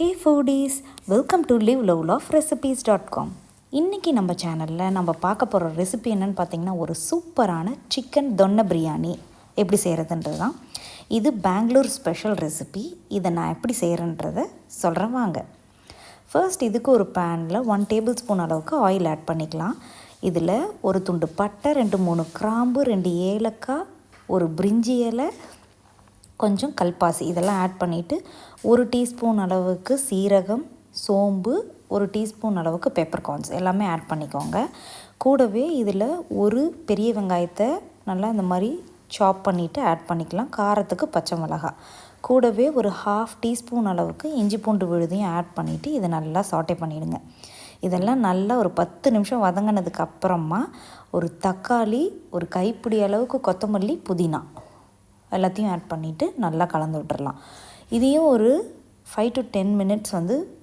Hey foodies, welcome to livelowloverecipes.com. இன்றைக்கி நம்ம சேனலில் நம்ம பார்க்க போகிற ரெசிபி என்னென்னு பார்த்தீங்கன்னா, ஒரு சூப்பரான சிக்கன் தொன்னை பிரியாணி எப்படி செய்கிறதுன்றது தான். இது பெங்களூர் ஸ்பெஷல் ரெசிபி. இதை நான் எப்படி செய்கிறேன்றதை சொல்கிறேன் வாங்க. ஃபர்ஸ்ட் இதுக்கு ஒரு பேனில் 1 டேபிள் ஸ்பூன் அளவுக்கு ஆயில் ஆட் பண்ணிக்கலாம். இதில் ஒரு துண்டு பட்டை, 2-3 கிராம்பு, 2 ஏலக்காய், ஒரு பிரிஞ்சி இலை, கொஞ்சம் கல்பாசி இதெல்லாம் ஆட் பண்ணிவிட்டு 1 டீஸ்பூன் அளவுக்கு சீரகம், சோம்பு, 1 டீஸ்பூன் அளவுக்கு பெப்பர்கார்ன்ஸ் எல்லாமே ஆட் பண்ணிக்கோங்க. கூடவே இதில் ஒரு பெரிய வெங்காயத்தை நல்லா இந்த மாதிரி சாப் பண்ணிவிட்டு ஆட் பண்ணிக்கலாம். காரத்துக்கு பச்சை மிளகாய், கூடவே ஒரு 1/2 டீஸ்பூன் அளவுக்கு இஞ்சி பூண்டு விழுதையும் ஆட் பண்ணிவிட்டு இதை நல்லா சாட்டே பண்ணிவிடுங்க. இதெல்லாம் நல்லா ஒரு 10 நிமிஷம் வதங்கினதுக்கு அப்புறமா ஒரு தக்காளி, ஒரு கைப்பிடி அளவுக்கு கொத்தமல்லி, புதினா எல்லாத்தையும் ஆட் பண்ணிவிட்டு நல்லா கலந்து விட்டுறலாம். இதையும் ஒரு 5 to 10 மினிட்ஸ்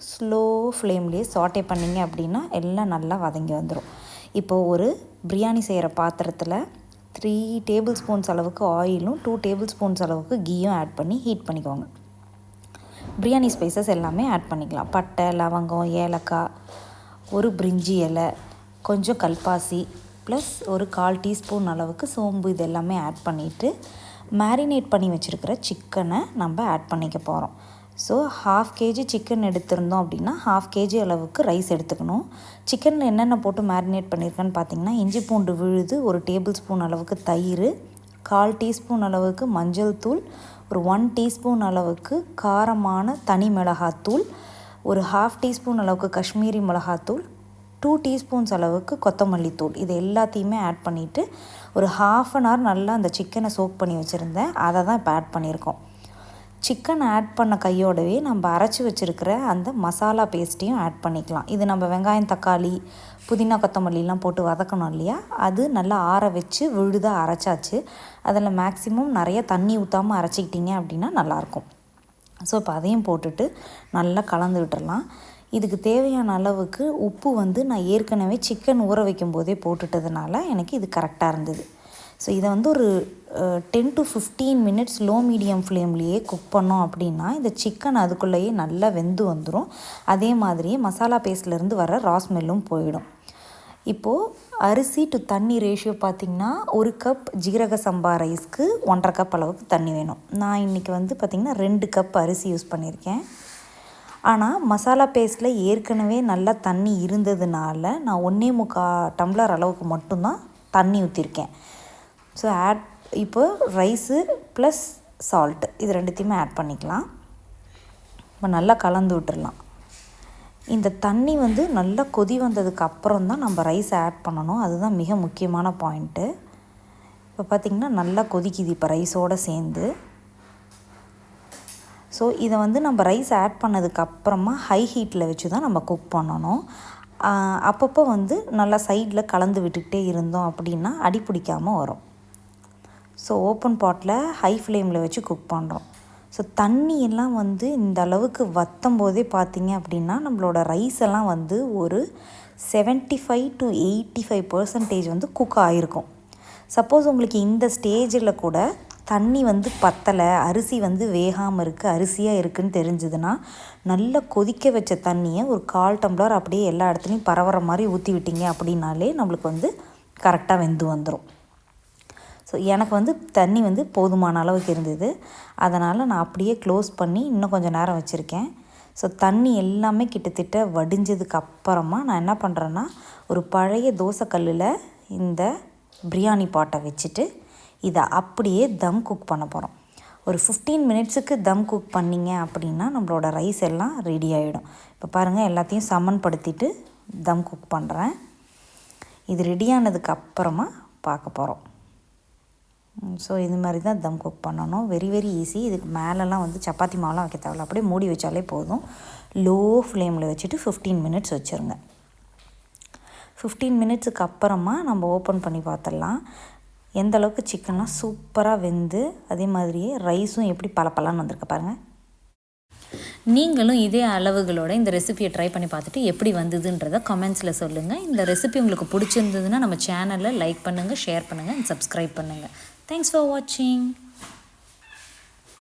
ஸ்லோ ஃப்ளேம்லேயே சாட்டே பண்ணிங்க அப்படின்னா எல்லாம் நல்லா வதங்கி வந்துடும். இப்போது ஒரு பிரியாணி செய்கிற பாத்திரத்தில் 3 டேபிள் ஸ்பூன்ஸ் அளவுக்கு ஆயிலும் 2 டேபிள் ஸ்பூன்ஸ் அளவுக்கு கீயும் ஆட் பண்ணி ஹீட் பண்ணிக்கோங்க. பிரியாணி ஸ்பைசஸ் எல்லாமே ஆட் பண்ணிக்கலாம். பட்டை, லவங்கம், ஏலக்காய், ஒரு பிரிஞ்சி இலை, கொஞ்சம் கல்பாசி, ப்ளஸ் ஒரு 1/4 டீஸ்பூன் அளவுக்கு சோம்பு இது எல்லாமே ஆட் பண்ணிவிட்டு மேரினேட் பண்ணி வச்சுருக்கிற சிக்கனை நம்ம ஆட் பண்ணிக்க போகிறோம். ஸோ 1/2 kg சிக்கன் எடுத்திருந்தோம் அப்படின்னா 1/2 kg அளவுக்கு ரைஸ் எடுத்துக்கணும். சிக்கனில் என்னென்ன போட்டு மேரினேட் பண்ணியிருக்கேன்னு பார்த்தீங்கன்னா, இஞ்சி பூண்டு விழுது, 1 டேபிள் ஸ்பூன் அளவுக்கு தயிர், 1/4 டீஸ்பூன் அளவுக்கு மஞ்சள் தூள், ஒரு 1 டீஸ்பூன் அளவுக்கு காரமான தனி மிளகாத்தூள், ஒரு 1/2 டீஸ்பூன் அளவுக்கு காஷ்மீரி மிளகாத்தூள், 2 டீஸ்பூன்ஸ் அளவுக்கு கொத்தமல்லி தூள், இது எல்லாத்தையுமே ஆட் பண்ணிவிட்டு ஒரு 1/2 அன் ஹவர் நல்லா அந்த சிக்கனை சோக் பண்ணி வச்சுருந்தேன். அதை தான் இப்போ ஆட் பண்ணியிருக்கோம். சிக்கன் ஆட் பண்ண கையோடவே நம்ம அரைச்சி வச்சுருக்கிற அந்த மசாலா பேஸ்ட்டையும் ஆட் பண்ணிக்கலாம். இது நம்ம வெங்காயம், தக்காளி, புதினா, கொத்தமல்லிலாம் போட்டு வதக்கணும் இல்லையா, அது நல்லா ஆற வச்சு விழுதாக அரைச்சாச்சு. அதில் மேக்ஸிமம் நிறைய தண்ணி ஊற்றாமல் அரைச்சிக்கிட்டிங்க அப்படின்னா நல்லாயிருக்கும். ஸோ இப்போ அதையும் போட்டுட்டு நல்லா கலந்து விட்டுடலாம். இதுக்கு தேவையான அளவுக்கு உப்பு நான் ஏற்கனவே சிக்கன் ஊற வைக்கும் போதே போட்டுட்டதுனால எனக்கு இது கரெக்டாக இருந்தது. ஸோ இதை ஒரு 10 to 15 மினிட்ஸ் லோ மீடியம் ஃப்ளேம்லேயே குக் பண்ணோம் அப்படின்னா இந்த சிக்கன் அதுக்குள்ளேயே நல்லா வெந்து வந்துடும். அதே மாதிரியே மசாலா பேஸ்ட்லேருந்து வர ரா ஸ்மெல்லும் போயிடும். இப்போது அரிசி டு தண்ணி ரேஷியோ பார்த்திங்கன்னா, 1 கப் ஜீரக சம்பா ரைஸ்க்கு 1.5 கப் அளவுக்கு தண்ணி வேணும். நான் இன்றைக்கி பார்த்திங்கன்னா 2 கப் அரிசி யூஸ் பண்ணியிருக்கேன். ஆனால் மசாலா பேஸ்ட்டில் ஏற்கனவே நல்லா தண்ணி இருந்ததுனால நான் 1.25 டம்ளர் அளவுக்கு மட்டும்தான் தண்ணி ஊற்றிருக்கேன். ஸோ இப்போ ரைஸு ப்ளஸ் சால்ட்டு இது ரெண்டுத்தையுமே ஆட் பண்ணிக்கலாம். இப்போ நல்லா கலந்து விட்டுடலாம். இந்த தண்ணி நல்லா கொதி வந்ததுக்கு அப்புறம் தான் நம்ம ரைஸ் ஆட் பண்ணணும். அதுதான் மிக முக்கியமான பாயிண்ட்டு. இப்போ பார்த்திங்கன்னா நல்லா கொதிக்குது இப்போ ரைஸோடு சேர்ந்து. ஸோ இதை நம்ம ரைஸ் ஆட் பண்ணதுக்கப்புறமா ஹை ஹீட்டில் வச்சு தான் நம்ம குக் பண்ணணும். அப்பப்போ நல்லா சைடில் கலந்து விட்டுக்கிட்டே இருந்தோம் அப்படின்னா அடி பிடிக்காமல் வரும். ஸோ ஓப்பன் பாட்டில் ஹை ஃப்ளேமில் வச்சு குக் பண்ணுறோம். ஸோ தண்ணியெல்லாம் இந்த அளவுக்கு வற்றும் போதே பார்த்திங்க அப்படின்னா நம்மளோட ரைஸ் எல்லாம் ஒரு 75 to 85% குக் ஆகிருக்கும். சப்போஸ் உங்களுக்கு இந்த ஸ்டேஜில் கூட தண்ணி பத்தலை, அரிசி வேகாமல் இருக்குது, அரிசியாக இருக்குதுன்னு தெரிஞ்சதுன்னா நல்லா கொதிக்க வச்ச தண்ணியை ஒரு 1/4 டம்ளர் அப்படியே எல்லா இடத்துலையும் பரவுற மாதிரி ஊற்றி விட்டிங்க அப்படின்னாலே நம்மளுக்கு கரெக்டாக வெந்து வந்துடும். ஸோ எனக்கு தண்ணி போதுமான அளவுக்கு இருந்தது. அதனால் நான் அப்படியே க்ளோஸ் பண்ணி இன்னும் கொஞ்சம் நேரம் வச்சுருக்கேன். ஸோ தண்ணி எல்லாமே கிட்டத்தட்ட வடிஞ்சதுக்கு அப்புறமா நான் என்ன பண்ணுறேன்னா, ஒரு பழைய தோசைக்கல்லில் இந்த பிரியாணி பாட்டை வச்சுட்டு இதை அப்படியே தம் குக் பண்ண போகிறோம். ஒரு 15 மினிட்ஸுக்கு தம் குக் பண்ணிங்க அப்படின்னா நம்மளோட ரைஸ் எல்லாம் ரெடி ஆகிடும். இப்போ பாருங்கள், எல்லாத்தையும் சமன்படுத்திட்டு தம் குக் பண்ணுறேன். இது ரெடியானதுக்கு அப்புறமா பார்க்க போகிறோம். ஸோ இது மாதிரி தான் தம் குக் பண்ணணும். Very very easy. இதுக்கு மேலெலாம் சப்பாத்தி மாவுலாம் வைக்க தேவையில்ல, அப்படியே மூடி வச்சாலே போதும். லோ ஃப்ளேமில் வச்சுட்டு 15 மினிட்ஸ் வச்சுருங்க. 15 மினிட்ஸுக்கு அப்புறமா நம்ம ஓப்பன் பண்ணி பார்த்துடலாம். எந்த அளவுக்கு சிக்கன்லாம் சூப்பராக வெந்து அதே மாதிரியே ரைஸும் எப்படி பலப்பலான்னு வந்திருக்கு பாருங்கள். நீங்களும் இதே அளவுகளோட இந்த ரெசிபியை ட்ரை பண்ணி பார்த்துட்டு எப்படி வந்ததுன்றதை கமெண்ட்ஸில் சொல்லுங்கள். இந்த ரெசிபி உங்களுக்கு பிடிச்சிருந்ததுன்னா நம்ம சேனலை லைக் பண்ணுங்கள், ஷேர் பண்ணுங்கள் அண்ட் சப்ஸ்கிரைப் பண்ணுங்கள். தேங்க்ஸ் ஃபார் வாட்சிங்.